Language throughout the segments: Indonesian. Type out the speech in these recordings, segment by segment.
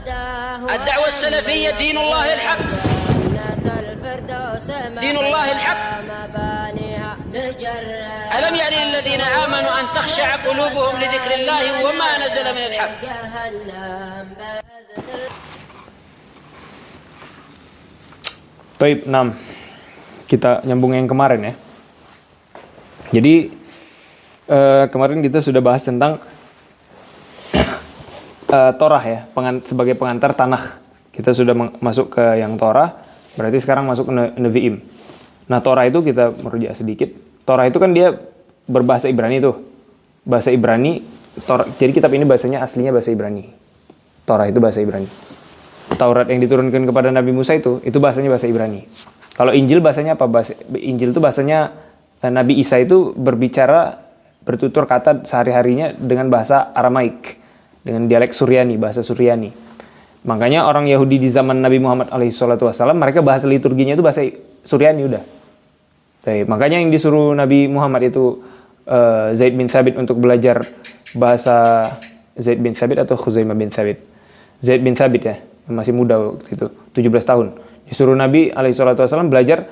الدعوة السلفية دين الله الحق، دين الله الحق. ألم يأن للذين آمنوا أن تخشع قلوبهم لذكر الله وما نزل من الحق. Baik, 6. Kita nyambung yang kemarin ya. Jadi kemarin kita sudah bahas tentang Torah ya, sebagai pengantar Tanakh. Kita sudah masuk ke yang Torah, berarti sekarang masuk ke Nevi'im. Nah, Torah itu kita merujuk sedikit. Torah itu kan dia berbahasa Ibrani tuh. Bahasa Ibrani, jadi kitab ini bahasanya aslinya bahasa Ibrani. Torah itu bahasa Ibrani. Taurat yang diturunkan kepada Nabi Musa itu bahasanya bahasa Ibrani. Kalau Injil bahasanya apa? Injil itu bahasanya Nabi Isa itu bertutur kata sehari-harinya dengan bahasa Aramaik, dengan dialek Suryani, bahasa Suryani. Makanya orang Yahudi di zaman Nabi Muhammad SAW, mereka bahasa liturginya itu bahasa Suryani udah. Makanya yang disuruh Nabi Muhammad itu Zaid bin Thabit untuk belajar bahasa Zaid bin Thabit atau Khuzaimah bin Thabit. Zaid bin Thabit ya, masih muda waktu itu, 17 tahun. Disuruh Nabi SAW belajar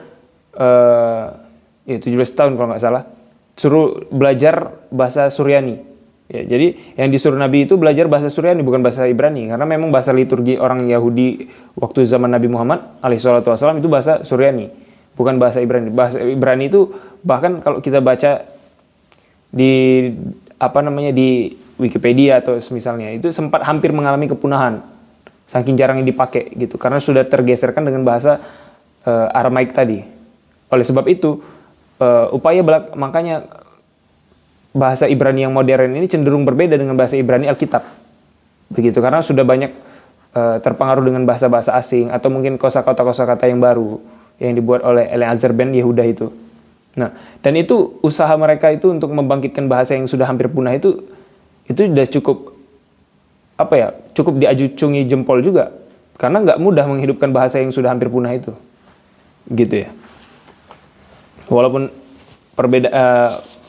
17 tahun kalau nggak salah. Suruh belajar bahasa Suryani. Ya, jadi yang disuruh Nabi itu belajar bahasa Suryani, bukan bahasa Ibrani, karena memang bahasa liturgi orang Yahudi waktu zaman Nabi Muhammad SAW itu bahasa Suryani, bukan bahasa Ibrani. Bahasa Ibrani itu bahkan kalau kita baca di di Wikipedia atau semisalnya, itu sempat hampir mengalami kepunahan saking jarangnya dipakai gitu, karena sudah tergeserkan dengan bahasa Aramaik tadi. Oleh sebab itu makanya bahasa Ibrani yang modern ini cenderung berbeda dengan bahasa Ibrani Alkitab. Begitu, karena sudah banyak terpengaruh dengan bahasa-bahasa asing atau mungkin kosakata yang baru yang dibuat oleh Eliezer Ben Yehuda itu. Nah, dan itu usaha mereka itu untuk membangkitkan bahasa yang sudah hampir punah itu sudah cukup diacungi jempol juga, karena nggak mudah menghidupkan bahasa yang sudah hampir punah itu. Gitu ya. Walaupun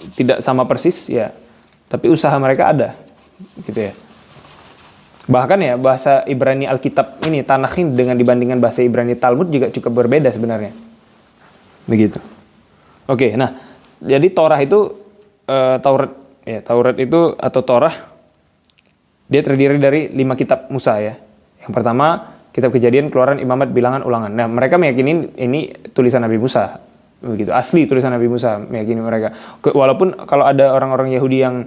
tidak sama persis ya, tapi usaha mereka ada, gitu ya. Bahkan ya bahasa Ibrani Alkitab ini Tanakh ini dengan dibandingkan bahasa Ibrani Talmud juga cukup berbeda sebenarnya. Begitu. Oke, nah jadi Torah itu Taurat itu atau Torah dia terdiri dari 5 kitab Musa ya. Yang pertama kitab Kejadian, Keluaran, Imamat, Bilangan, Ulangan. Nah mereka meyakini ini tulisan Nabi Musa. Begitu, asli tulisan Nabi Musa, meyakini mereka. Walaupun kalau ada orang-orang Yahudi yang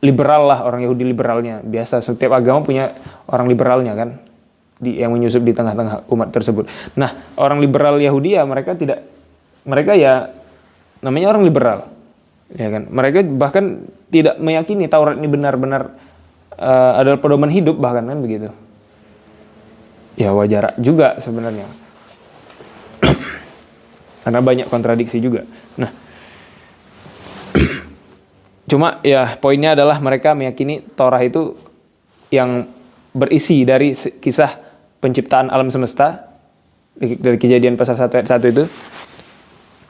liberal lah, orang Yahudi liberalnya, biasa setiap agama punya orang liberalnya kan, yang menyusup di tengah-tengah umat tersebut. Nah, orang liberal Yahudi ya mereka ya namanya orang liberal, ya kan. Mereka bahkan tidak meyakini Taurat ini benar-benar adalah pedoman hidup bahkan kan begitu. Ya wajar juga sebenarnya. Karena banyak kontradiksi juga. Nah, cuma ya poinnya adalah mereka meyakini Torah itu yang berisi dari kisah penciptaan alam semesta, dari Kejadian pasal 1 ayat 1 itu,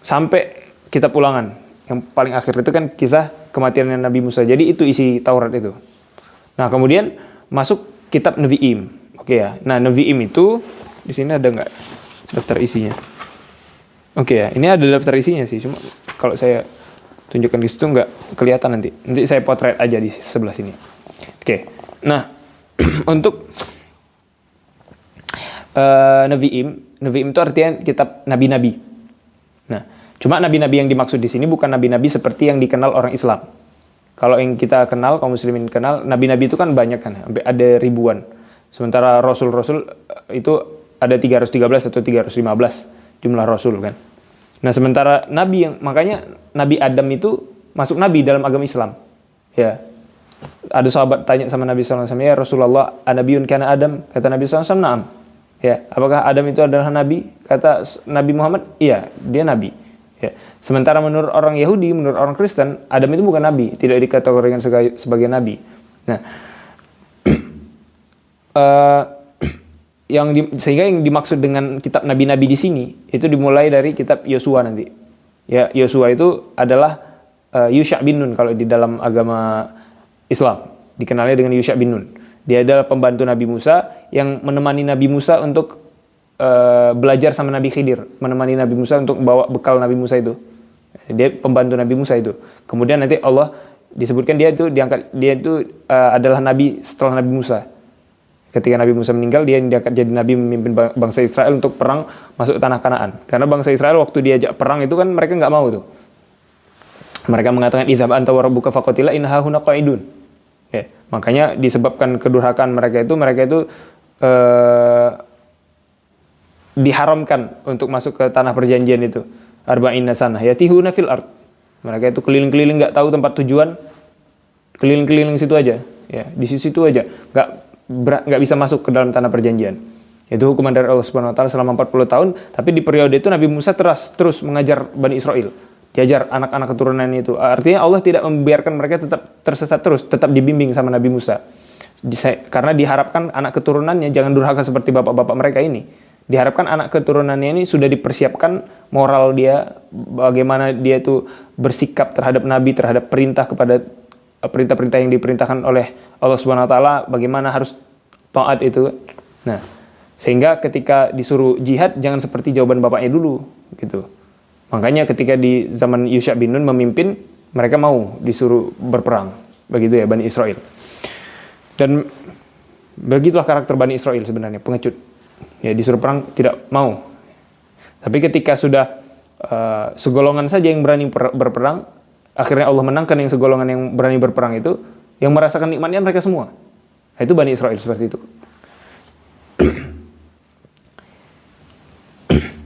sampai kitab Ulangan. Yang paling akhir itu kan kisah kematian Nabi Musa. Jadi itu isi Taurat itu. Nah, kemudian masuk kitab Nevi'im. Oke ya. Nah, Nevi'im itu di sini ada nggak daftar isinya? Oke ya, ini ada daftar isinya sih, cuma kalau saya tunjukkan di situ nggak kelihatan nanti. Nanti saya potret aja di sebelah sini. Oke, nah untuk Nevi'im itu artinya kitab nabi-nabi. Nah, cuma nabi-nabi yang dimaksud di sini bukan nabi-nabi seperti yang dikenal orang Islam. Kalau yang kita kenal, kaum muslimin kenal, nabi-nabi itu kan banyak kan, ada ribuan. Sementara rasul-rasul itu ada 313 atau 315. Jumlah rasul kan. Nah, sementara nabi makanya Nabi Adam itu masuk nabi dalam agama Islam. Ya. Ada sahabat tanya sama Nabi sallallahu alaihi wasallam, "Ya Rasulullah, anabiyun kana Adam?" Kata Nabi sallallahu alaihi wasallam, "Na'am." Ya, apakah Adam itu adalah nabi? Kata Nabi Muhammad, "Iya, dia nabi." Ya. Sementara menurut orang Yahudi, menurut orang Kristen, Adam itu bukan nabi, tidak dikategorikan sebagai nabi. Nah, sehingga yang dimaksud dengan kitab nabi-nabi di sini itu dimulai dari kitab Yosua nanti. Ya, Yosua itu adalah Yusha bin Nun kalau di dalam agama Islam, dikenalnya dengan Yusha bin Nun. Dia adalah pembantu Nabi Musa yang menemani Nabi Musa untuk belajar sama Nabi Khidir, menemani Nabi Musa untuk bawa bekal Nabi Musa itu. Dia pembantu Nabi Musa itu. Kemudian nanti Allah disebutkan dia itu diangkat, dia itu adalah nabi setelah Nabi Musa. Ketika Nabi Musa meninggal, dia diangkat jadi nabi memimpin bangsa Israel untuk perang masuk tanah Kanaan. Karena bangsa Israel waktu diajak perang itu kan mereka nggak mau tuh. Mereka mengatakan idhab anta wa rabbuka faqatila inna hahuna qa'idun. Ya, makanya disebabkan kedurhakaan mereka itu diharamkan untuk masuk ke tanah perjanjian itu. Arba'ina sanah yatihuna fil ard. Mereka itu keliling-keliling nggak tahu tempat tujuan, keliling-keliling situ aja, ya di situ aja, nggak bisa masuk ke dalam tanah perjanjian. Itu hukuman dari Allah Subhanahu Wa Taala selama 40 tahun. Tapi di periode itu Nabi Musa terus mengajar Bani Israel, diajar anak-anak keturunannya itu. Artinya Allah tidak membiarkan mereka tetap tersesat terus, tetap dibimbing sama Nabi Musa. Karena diharapkan anak keturunannya jangan durhaka seperti bapak-bapak mereka ini. Diharapkan anak keturunannya ini sudah dipersiapkan moral dia, bagaimana dia itu bersikap terhadap Nabi, terhadap perintah kepada perintah-perintah yang diperintahkan oleh Allah Subhanahu Wa Taala, bagaimana harus taat itu. Nah, sehingga ketika disuruh jihad jangan seperti jawaban bapaknya dulu, gitu. Makanya ketika di zaman Yusha bin Nun memimpin, mereka mau disuruh berperang, begitu ya Bani Israel. Dan begitulah karakter Bani Israel sebenarnya, pengecut. Ya disuruh perang tidak mau. Tapi ketika sudah segolongan saja yang berani berperang, akhirnya Allah menangkan yang segolongan yang berani berperang itu, yang merasakan nikmatnya mereka semua. Nah, itu Bani Israel seperti itu.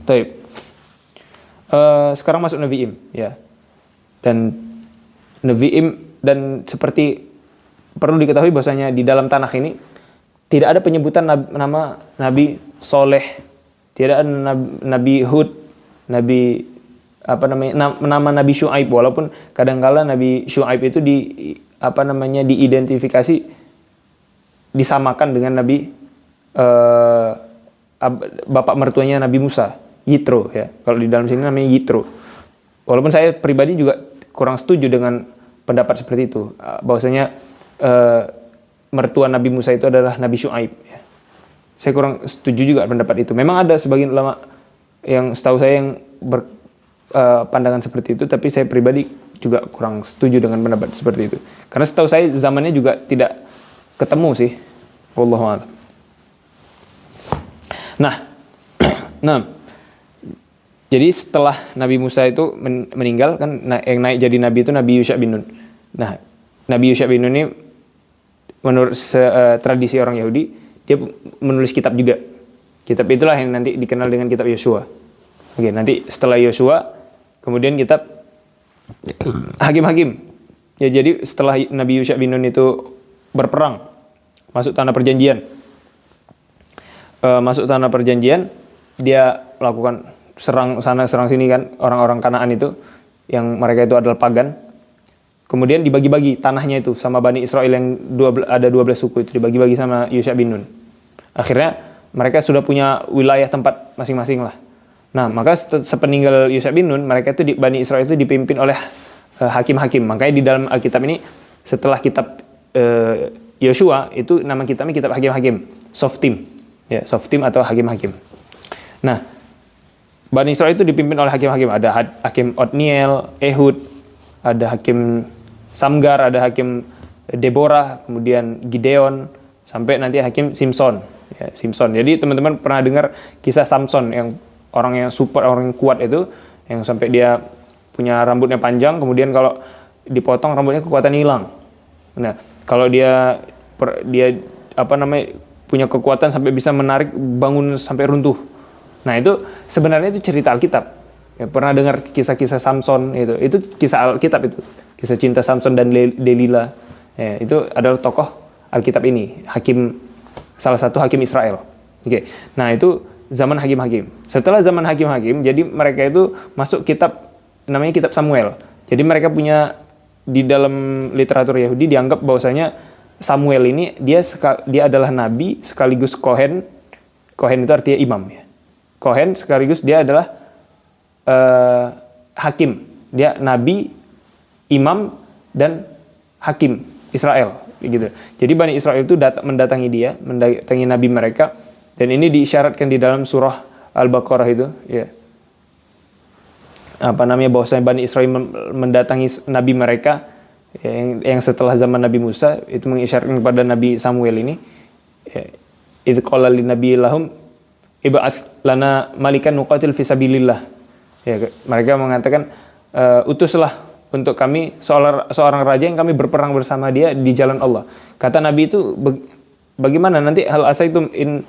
Baik. Sekarang masuk Nevi'im, ya. Dan Nevi'im, dan seperti perlu diketahui bahwasanya di dalam tanah ini tidak ada penyebutan nama Nabi Soleh, tidak ada Nabi Hud, nama Nabi Syuaib, walaupun kadangkala Nabi Syuaib itu diidentifikasi, disamakan dengan Nabi bapak mertuanya Nabi Musa, Yitro ya. Kalau di dalam sini namanya Yitro. Walaupun saya pribadi juga kurang setuju dengan pendapat seperti itu, bahwasanya mertua Nabi Musa itu adalah Nabi Syuaib. Ya. Saya kurang setuju juga pendapat itu. Memang ada sebagian ulama yang setahu saya yang berpandangan seperti itu, tapi saya pribadi juga kurang setuju dengan pendapat seperti itu. Karena setahu saya zamannya juga tidak ketemu sih. Wallahu a'lam. Nah, jadi setelah Nabi Musa itu meninggal kan, yang naik jadi nabi itu Nabi Yusha bin Nun. Nah, Nabi Yusha bin Nun ini menurut tradisi orang Yahudi, dia menulis kitab juga. Kitab itulah yang nanti dikenal dengan kitab Yosua. Oke, nanti setelah Yosua, kemudian kitab Hakim-Hakim. Ya, jadi setelah Nabi Yusha bin Nun itu berperang, masuk tanah perjanjian. Dia melakukan serang sana, serang sini kan, orang-orang Kanaan itu, yang mereka itu adalah pagan. Kemudian dibagi-bagi tanahnya itu sama Bani Israel yang ada 12 suku itu, dibagi-bagi sama Yusha bin Nun. Akhirnya mereka sudah punya wilayah tempat masing-masing lah. Nah, maka sepeninggal Yusha bin Nun, mereka itu Bani Israel itu dipimpin oleh hakim-hakim. Makanya di dalam Alkitab ini, setelah kitab Yosua, itu nama kitabnya kitab Hakim-Hakim, Softim. Ya, Softim atau Hakim-Hakim. Nah, Bani Israel itu dipimpin oleh hakim-hakim. Ada hakim Otniel, Ehud, ada hakim Samgar, ada hakim Deborah, kemudian Gideon, sampai nanti hakim Simson. Ya, Simson. Jadi teman-teman pernah dengar kisah Samson, yang orang yang super, orang yang kuat itu, yang sampai dia punya rambutnya panjang, kemudian kalau dipotong rambutnya kekuatan hilang. Nah, kalau dia punya kekuatan sampai bisa menarik bangun sampai runtuh. Nah, itu sebenarnya itu cerita Alkitab. Ya, pernah dengar kisah-kisah Samson itu kisah Alkitab itu. Kisah cinta Samson dan Delila. Ya, itu adalah tokoh Alkitab ini, salah satu hakim Israel. Oke. Nah, itu zaman hakim-hakim. Setelah zaman hakim-hakim, jadi mereka itu masuk kitab namanya kitab Samuel. Jadi mereka punya di dalam literatur Yahudi dianggap bahwasanya Samuel ini dia adalah nabi sekaligus kohen. Kohen itu artinya imam ya. Kohen sekaligus dia adalah hakim. Dia nabi, imam, dan hakim Israel. gitu. Jadi Bani Israel itu mendatangi dia, mendatangi nabi mereka, dan ini diisyaratkan di dalam surah Al-Baqarah itu, ya. Bahwasanya Bani Israel mendatangi nabi mereka, ya, yang setelah zaman Nabi Musa, itu mengisyaratkan kepada Nabi Samuel ini, ya, idz qala lin nabiyyi lahum ib'ats lana malikan nuqatil fi sabilillah. Ya, mereka mengatakan, utuslah untuk kami seorang raja yang kami berperang bersama dia di jalan Allah. Kata Nabi itu, bagaimana nanti hal asaitum in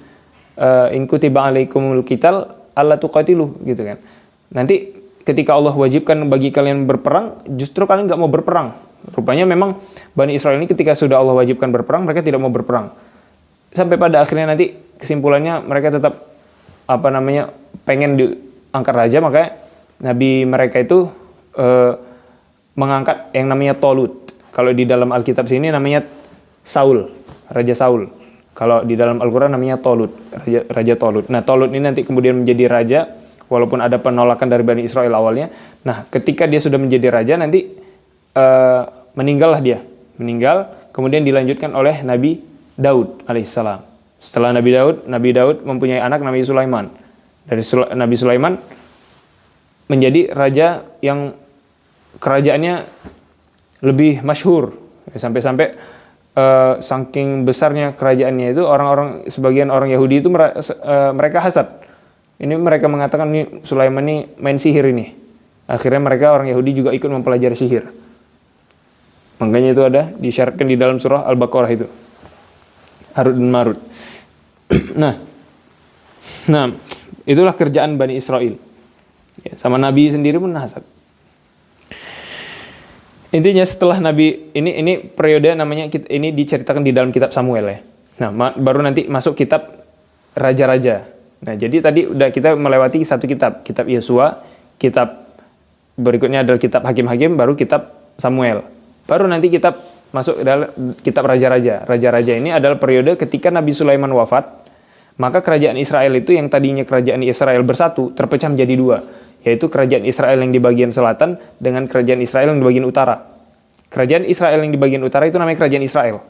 kutiba alaikumul qital alla tuqatilu, gitu kan. Nanti ketika Allah wajibkan bagi kalian berperang, justru kalian nggak mau berperang. Rupanya memang Bani Israel ini ketika sudah Allah wajibkan berperang, mereka tidak mau berperang. Sampai pada akhirnya nanti kesimpulannya mereka tetap pengen diangkat raja, makanya nabi mereka itu mengangkat yang namanya Tolut. Kalau di dalam Alkitab sini namanya Saul, Raja Saul. Kalau di dalam Al-Quran namanya Tolut, Raja Tolut. Nah, Tolut ini nanti kemudian menjadi raja, walaupun ada penolakan dari Bani Israel awalnya. Nah, ketika dia sudah menjadi raja, nanti meninggallah dia. Meninggal, kemudian dilanjutkan oleh Nabi Daud alaihissalam. Setelah Nabi Daud mempunyai anak namanya Sulaiman. Dari Nabi Sulaiman menjadi raja yang kerajaannya lebih masyhur, sampai-sampai saking besarnya kerajaannya itu sebagian orang Yahudi itu mereka hasad. Ini mereka mengatakan nih Sulaiman ini main sihir ini. Akhirnya mereka orang Yahudi juga ikut mempelajari sihir. Makanya itu ada disyaratkan di dalam surah Al-Baqarah itu, Harut dan Marut. Nah, itulah kerjaan Bani Israel. Ya, sama Nabi sendiri pun hasad. Intinya setelah Nabi ini periode namanya, ini diceritakan di dalam kitab Samuel, ya. Nah, baru nanti masuk kitab raja-raja. Nah, jadi tadi udah kita melewati satu kitab Yosua, kitab berikutnya adalah kitab Hakim-Hakim, baru kitab Samuel. Baru nanti kitab masuk dalam kitab raja-raja. Raja-raja ini adalah periode ketika Nabi Sulaiman wafat, maka kerajaan Israel itu yang tadinya kerajaan Israel bersatu terpecah menjadi dua, yaitu kerajaan Israel yang di bagian selatan dengan kerajaan Israel yang di bagian utara. Kerajaan Israel yang di bagian utara itu namanya kerajaan Israel.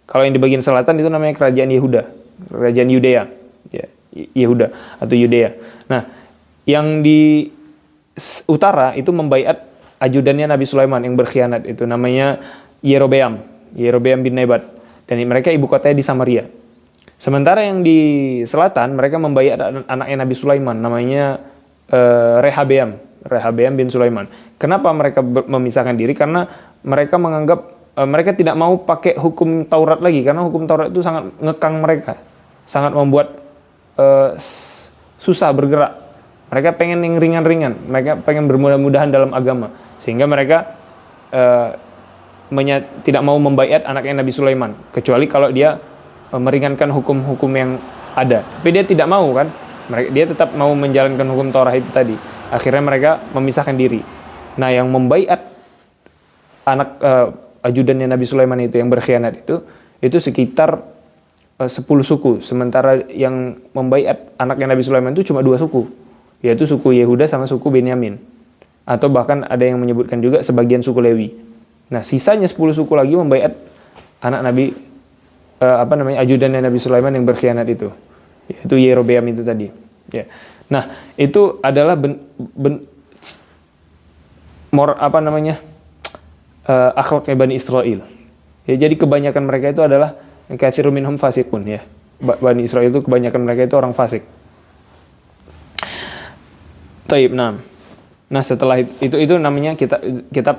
Kalau yang di bagian selatan itu namanya kerajaan Yehuda, kerajaan Yudea, ya, Yehuda atau Yudea. Nah, yang di utara itu membaiat ajudannya Nabi Sulaiman yang berkhianat, itu namanya Yerobeam bin Nebat, dan mereka ibu kotanya di Samaria. Sementara yang di selatan mereka membaiat anaknya Nabi Sulaiman, namanya Rehabeam bin Sulaiman. Kenapa mereka memisahkan diri? Karena mereka menganggap mereka tidak mau pakai hukum Taurat lagi, karena hukum Taurat itu sangat ngekang mereka, sangat membuat susah bergerak. Mereka pengen yang ringan-ringan, mereka pengen bermudah-mudahan dalam agama, sehingga mereka tidak mau membaiat anaknya Nabi Sulaiman, kecuali kalau dia meringankan hukum-hukum yang ada. Tapi dia tidak mau kan, dia tetap mau menjalankan hukum Taurat itu tadi. Akhirnya mereka memisahkan diri. Nah, yang membaiat anak ajudannya Nabi Sulaiman itu yang berkhianat itu sekitar 10 suku. Sementara yang membaiat anaknya Nabi Sulaiman itu cuma 2 suku, yaitu suku Yehuda sama suku Benyamin. Atau bahkan ada yang menyebutkan juga sebagian suku Lewi. Nah, sisanya 10 suku lagi membaiat anak Nabi ajudannya Nabi Sulaiman yang berkhianat itu, yaitu Yerobeam itu tadi. Ya. Nah, itu adalah akhlaknya Bani Israel. Ya, jadi kebanyakan mereka itu adalah katsirun minhum fasiqun, ya. Bani Israel itu kebanyakan mereka itu orang fasik. Taib, nah. Nah, setelah itu namanya kitab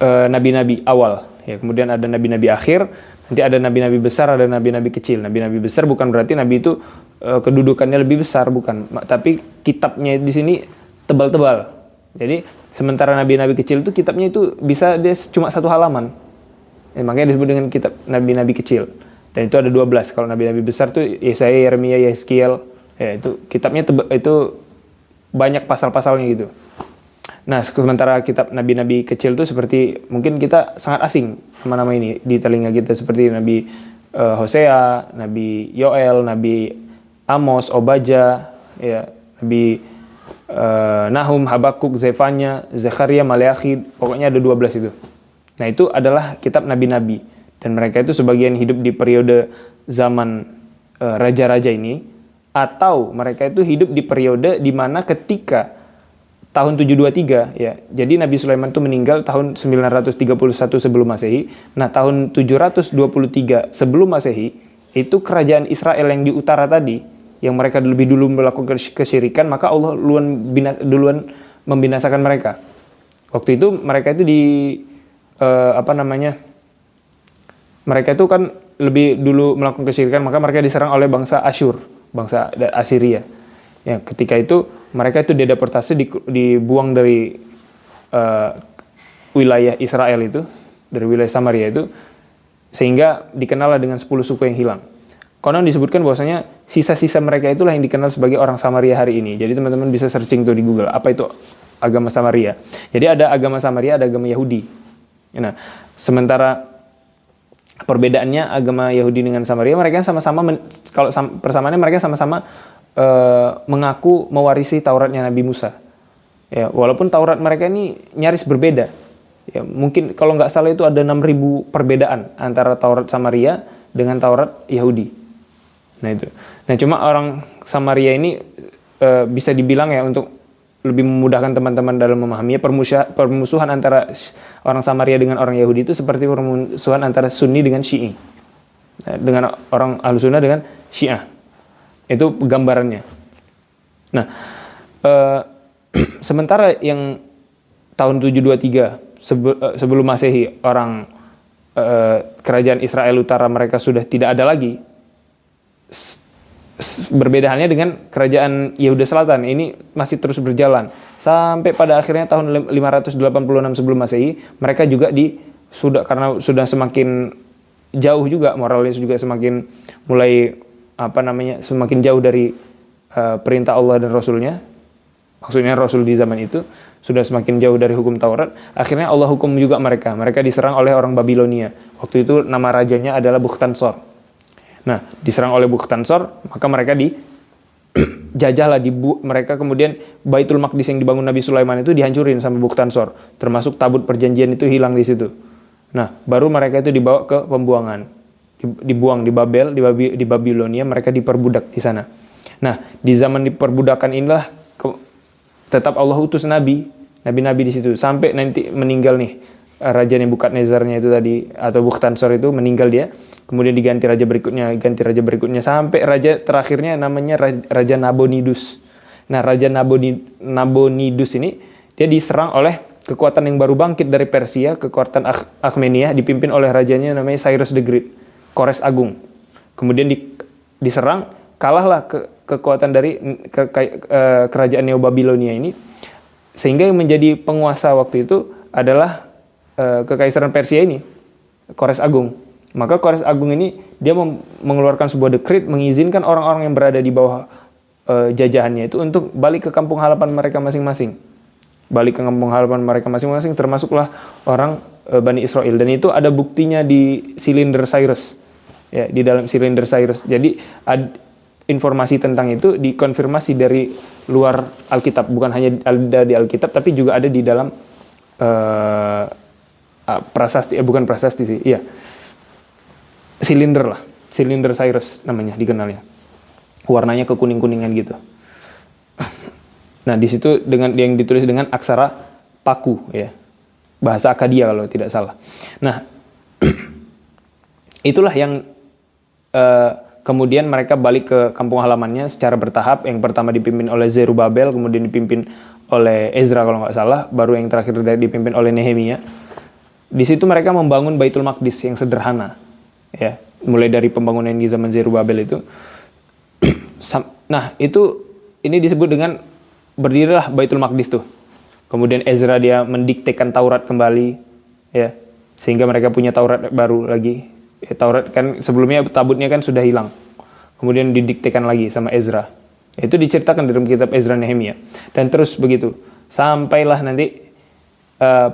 nabi-nabi awal, ya. Kemudian ada nabi-nabi akhir, nanti ada nabi-nabi besar, ada nabi-nabi kecil. Nabi-nabi besar bukan berarti nabi itu kedudukannya lebih besar, bukan, tapi kitabnya di sini tebal-tebal. Jadi sementara nabi-nabi kecil itu kitabnya itu bisa dia cuma 1 halaman. Ya, makanya disebut dengan kitab nabi-nabi kecil. Dan itu ada 12. Kalau nabi-nabi besar tuh Yesaya, Yeremia, Yeskiel, ya itu kitabnya itu banyak pasal-pasalnya gitu. Nah, sementara kitab nabi-nabi kecil itu seperti mungkin kita sangat asing nama-nama ini di telinga kita, seperti Nabi Hosea, Nabi Yoel, Nabi Amos, Obadja, ya, Nabi Nahum, Habakuk, Zefanya, Zekaria, Maleakhi, pokoknya ada 12 itu. Nah, itu adalah kitab nabi-nabi. Dan mereka itu sebagian hidup di periode zaman raja-raja ini, atau mereka itu hidup di periode di mana ketika tahun 723 ya. Jadi Nabi Sulaiman itu meninggal tahun 931 sebelum Masehi. Nah, tahun 723 sebelum Masehi itu kerajaan Israel yang di utara tadi, yang mereka lebih dulu melakukan kesyirikan, maka Allah duluan membinasakan mereka. Waktu itu mereka itu mereka itu kan lebih dulu melakukan kesyirikan, maka mereka diserang oleh bangsa Asyur, bangsa Assyria. Ya, ketika itu mereka itu dideportasi, dibuang dari wilayah Israel itu, dari wilayah Samaria itu, sehingga dikenal dengan 10 suku yang hilang. Konon disebutkan bahwasanya sisa-sisa mereka itulah yang dikenal sebagai orang Samaria hari ini. Jadi teman-teman bisa searching tuh di Google, apa itu agama Samaria. Jadi ada agama Samaria, ada agama Yahudi. Nah, sementara perbedaannya agama Yahudi dengan Samaria, mereka sama-sama kalau persamaannya mereka sama-sama mengaku mewarisi Tauratnya Nabi Musa. Ya, walaupun Taurat mereka ini nyaris berbeda. Ya, mungkin kalau nggak salah itu ada 6.000 perbedaan antara Taurat Samaria dengan Taurat Yahudi. Nah itu. Nah cuma orang Samaria ini bisa dibilang ya, untuk lebih memudahkan teman-teman dalam memahaminya, permusuhan antara orang Samaria dengan orang Yahudi itu seperti permusuhan antara Sunni dengan Syi'i. Dengan orang Ahlussunnah dengan Syiah. Itu gambarannya. Nah, sementara yang tahun 723 sebelum Masehi, orang kerajaan Israel Utara mereka sudah tidak ada lagi. Berbeda halnya dengan kerajaan Yehuda Selatan, ini masih terus berjalan sampai pada akhirnya tahun 586 sebelum Masehi, mereka juga karena sudah semakin jauh juga, moralnya juga semakin mulai semakin jauh dari perintah Allah dan Rasulnya. Maksudnya Rasul di zaman itu sudah semakin jauh dari hukum Taurat. Akhirnya Allah hukum juga mereka. Mereka diserang oleh orang Babilonia. Waktu itu nama rajanya adalah Bukhtansor. Nah, diserang oleh Bukhtansor, maka mereka dijajahlah, mereka kemudian Baitul Maqdis yang dibangun Nabi Sulaiman itu dihancurin sama Bukhtansor. Termasuk tabut perjanjian itu hilang di situ. Nah, baru mereka itu dibawa ke pembuangan. Dibuang di Babel, di Babilonia, mereka diperbudak di sana. Nah, di zaman diperbudakan inilah tetap Allah utus nabi-nabi di situ, sampai nanti meninggal nih raja Nebukadnezarnya itu tadi, atau Bukhtansor itu meninggal dia, kemudian diganti raja berikutnya sampai raja terakhirnya namanya Raja Nabonidus. Nah, Raja Nabonidus ini dia diserang oleh kekuatan yang baru bangkit dari Persia, kekuatan Akhmeniyah dipimpin oleh rajanya namanya Cyrus the Great, Kores Agung. Kemudian diserang, kalahlah kekuatan dari kerajaan Neo-Babilonia ini, sehingga yang menjadi penguasa waktu itu adalah kekaisaran Persia ini, Kores Agung. Maka Kores Agung ini dia mengeluarkan sebuah dekret mengizinkan orang-orang yang berada di bawah jajahannya itu untuk balik ke kampung halaman mereka masing-masing. Balik ke kampung halaman mereka masing-masing, termasuklah orang Bani Israel. Dan itu ada buktinya di silinder Cyrus. Ya, di dalam silinder Cyrus. Jadi informasi tentang itu dikonfirmasi dari luar Alkitab, bukan hanya ada di Alkitab, tapi juga ada di dalam prasasti, bukan prasasti sih, iya, silinder Cyrus namanya, dikenalnya, warnanya kekuning-kuningan gitu. Nah, di situ dengan yang ditulis dengan aksara Paku, ya, bahasa Akkadia kalau tidak salah. Nah, itulah yang kemudian mereka balik ke kampung halamannya secara bertahap. Yang pertama dipimpin oleh Zerubabel, kemudian dipimpin oleh Ezra kalau nggak salah, baru yang terakhir dipimpin oleh Nehemia. Di situ mereka membangun Baitul Maqdis yang sederhana, ya, mulai dari pembangunan di zaman Zerubabel itu. Nah, ini disebut dengan berdirilah Baitul Maqdis tuh. Kemudian Ezra dia mendiktekan Taurat kembali, ya, sehingga mereka punya Taurat baru lagi. Taurat kan sebelumnya tabutnya kan sudah hilang, kemudian didiktekan lagi sama Ezra. Itu diceritakan dalam kitab Ezra Nehemia, dan terus begitu sampailah nanti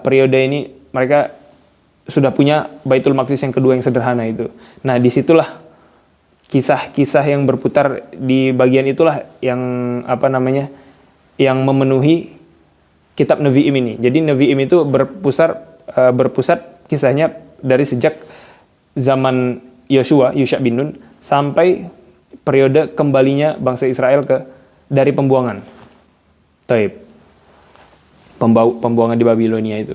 periode ini mereka sudah punya Baitul Maqdis yang kedua yang sederhana itu. Nah, disitulah kisah-kisah yang berputar di bagian itulah yang yang memenuhi kitab Nevi'im ini. Jadi Nevi'im itu berpusat kisahnya dari sejak zaman Yusha bin Nun sampai periode kembalinya bangsa Israel dari pembuangan. Taib. Pembuangan di Babilonia itu.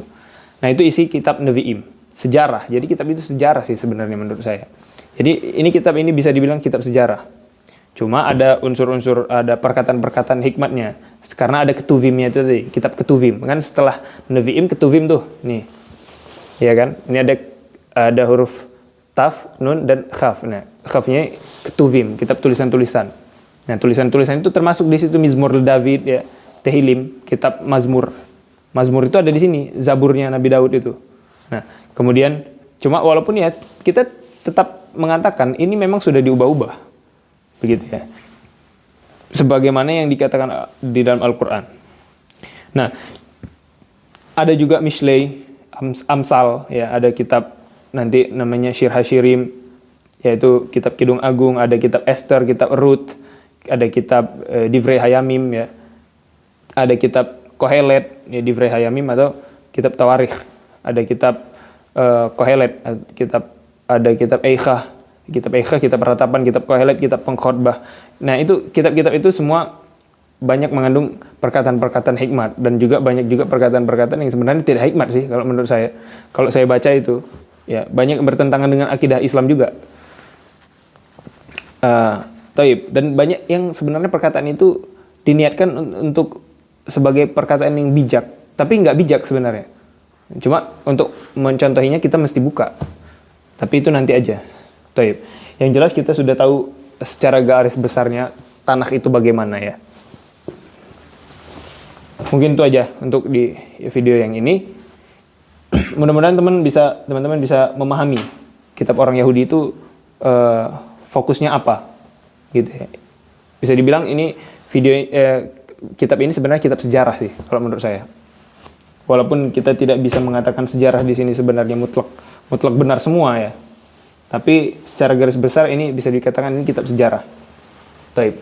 Nah, itu isi kitab Nevi'im, sejarah. Jadi kitab itu sejarah sih sebenarnya menurut saya. Jadi kitab ini bisa dibilang kitab sejarah. Cuma ada unsur-unsur, ada perkataan-perkataan hikmatnya. Karena ada ketuvimnya itu tadi, kitab ketuvim. Kan setelah Nevi'im ketuvim tuh, nih. Iya kan? Ini ada huruf taf, nun, dan khaf. Nah, khafnya ketuvim, kitab tulisan-tulisan. Nah, tulisan-tulisan itu termasuk di situ Mizmur David, ya, Tehillim, kitab Mazmur. Mazmur itu ada di sini, Zaburnya Nabi Daud itu. Nah, kemudian cuma walaupun ya kita tetap mengatakan ini memang sudah diubah-ubah. Begitu ya. Sebagaimana yang dikatakan di dalam Al-Qur'an. Nah, ada juga Mishlei, Amsal, ya, ada kitab nanti namanya Shir Hashirim, yaitu kitab Kidung Agung, ada kitab Esther, kitab Ruth, ada kitab Divrei Hayamim, ya. Ada kitab Kohelet, ya, Divrei Hayamim, atau kitab Tawarikh. Ada kitab Kohelet, ada kitab Eichah, kitab Ratapan, kitab Kohelet, kitab Pengkhotbah. Nah, itu kitab-kitab itu semua banyak mengandung perkataan-perkataan hikmat, dan juga banyak juga perkataan-perkataan yang sebenarnya tidak hikmat sih kalau menurut saya. Kalau saya baca itu, ya, banyak bertentangan dengan akidah Islam juga. Dan banyak yang sebenarnya perkataan itu diniatkan untuk sebagai perkataan yang bijak, tapi nggak bijak sebenarnya. Cuma untuk mencontohinya kita mesti buka. Tapi itu nanti aja. Taib. Yang jelas kita sudah tahu secara garis besarnya tanah itu bagaimana, ya. Mungkin itu aja untuk di video yang ini. Mudah-mudahan teman-teman bisa memahami kitab orang Yahudi itu fokusnya apa, gitu ya. Bisa dibilang ini kitab ini sebenarnya kitab sejarah sih kalau menurut saya. Walaupun kita tidak bisa mengatakan sejarah di sini sebenarnya mutlak benar semua, ya. Tapi secara garis besar ini bisa dikatakan ini kitab sejarah. Taib.